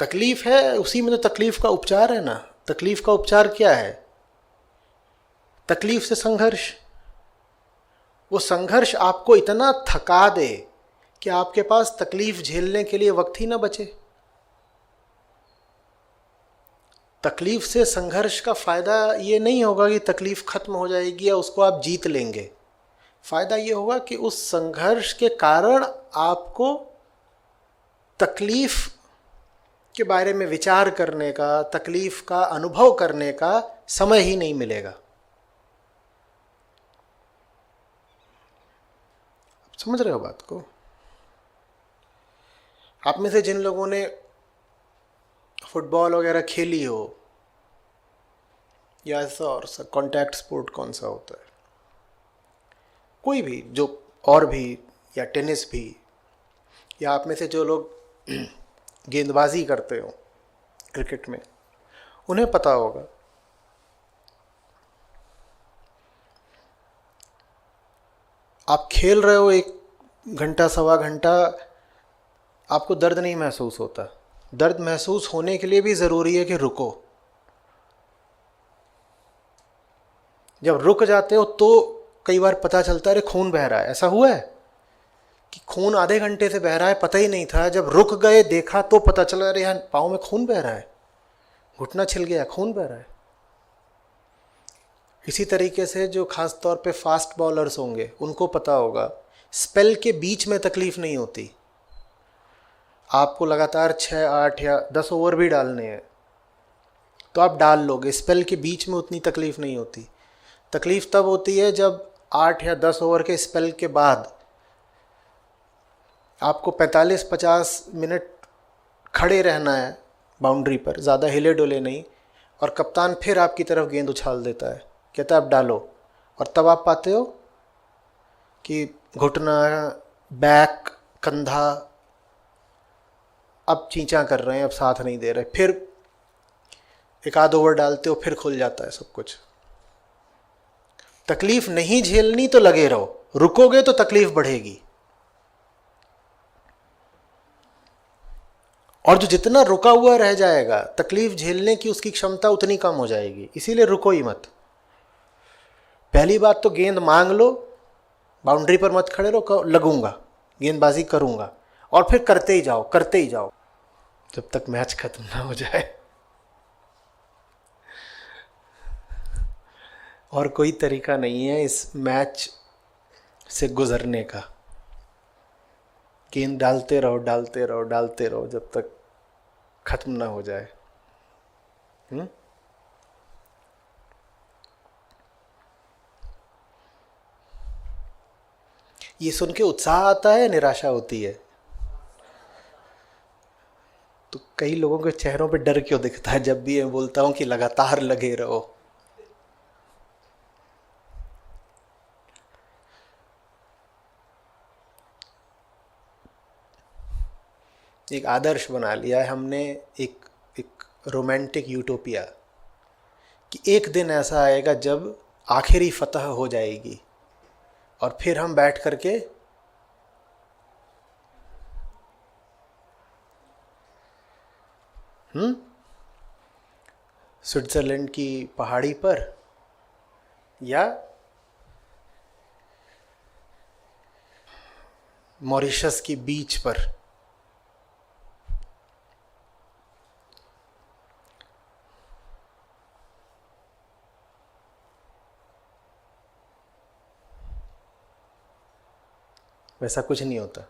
तकलीफ है, उसी में तो तकलीफ का उपचार है ना। तकलीफ का उपचार क्या है? तकलीफ से संघर्ष। वो संघर्ष आपको इतना थका दे कि आपके पास तकलीफ झेलने के लिए वक्त ही ना बचे। तकलीफ से संघर्ष का फायदा ये नहीं होगा कि तकलीफ खत्म हो जाएगी या उसको आप जीत लेंगे। फायदा ये होगा कि उस संघर्ष के कारण आपको तकलीफ के बारे में विचार करने का, तकलीफ का अनुभव करने का समय ही नहीं मिलेगा। समझ रहे हो बात को? आप में से जिन लोगों ने फुटबॉल वगैरह खेली हो, या ऐसा और सा कॉन्टैक्ट स्पोर्ट कौन सा होता है, कोई भी जो, और भी, या टेनिस भी, या आप में से जो लोग गेंदबाजी करते हो क्रिकेट में, उन्हें पता होगा आप खेल रहे हो 1 घंटा सवा घंटा, आपको दर्द नहीं महसूस होता। दर्द महसूस होने के लिए भी ज़रूरी है कि रुको। जब रुक जाते हो तो कई बार पता चलता है अरे खून बह रहा है। ऐसा हुआ है कि खून आधे घंटे से बह रहा है, पता ही नहीं था, जब रुक गए देखा तो पता चला अरे यहाँ पाँव में खून बह रहा है, घुटना छिल गया, खून बह रहा है। इसी तरीके से जो खास तौर पे फास्ट बॉलर्स होंगे उनको पता होगा, स्पेल के बीच में तकलीफ नहीं होती। आपको लगातार 6, 8 या 10 ओवर भी डालने हैं तो आप डाल लोगे, स्पेल के बीच में उतनी तकलीफ नहीं होती। तकलीफ तब होती है जब 8 या 10 ओवर के स्पेल के बाद आपको 45-50 मिनट खड़े रहना है बाउंड्री पर, ज़्यादा हिले डुले नहीं, और कप्तान फिर आपकी तरफ गेंद उछाल देता है, कहता है अब डालो, और तब आप पाते हो कि घुटना, बैक, कंधा अब चींचा कर रहे हैं, अब साथ नहीं दे रहे। फिर 1 आध ओवर डालते हो, फिर खुल जाता है सब कुछ। तकलीफ नहीं झेलनी तो लगे रहो, रुकोगे तो तकलीफ बढ़ेगी। और जो जितना रुका हुआ रह जाएगा, तकलीफ झेलने की उसकी क्षमता उतनी कम हो जाएगी। इसीलिए रुको ही मत। पहली बात तो गेंद मांग लो, बाउंड्री पर मत खड़े रहो, लगूंगा, गेंदबाजी करूंगा, और फिर करते ही जाओ, करते ही जाओ जब तक मैच खत्म ना हो जाए। और कोई तरीका नहीं है इस मैच से गुजरने का। गेंद डालते रहो, डालते रहो, डालते रहो जब तक खत्म ना हो जाए। ये सुन के उत्साह आता है, निराशा होती है? तो कई लोगों के चेहरों पे डर क्यों दिखता है जब भी मैं बोलता हूं कि लगातार लगे रहो? एक आदर्श बना लिया है हमने, एक रोमांटिक यूटोपिया, कि एक दिन ऐसा आएगा जब आखिरी फतह हो जाएगी और फिर हम बैठ करके स्विट्जरलैंड की पहाड़ी पर या मॉरिशस की बीच पर वैसा कुछ नहीं होता।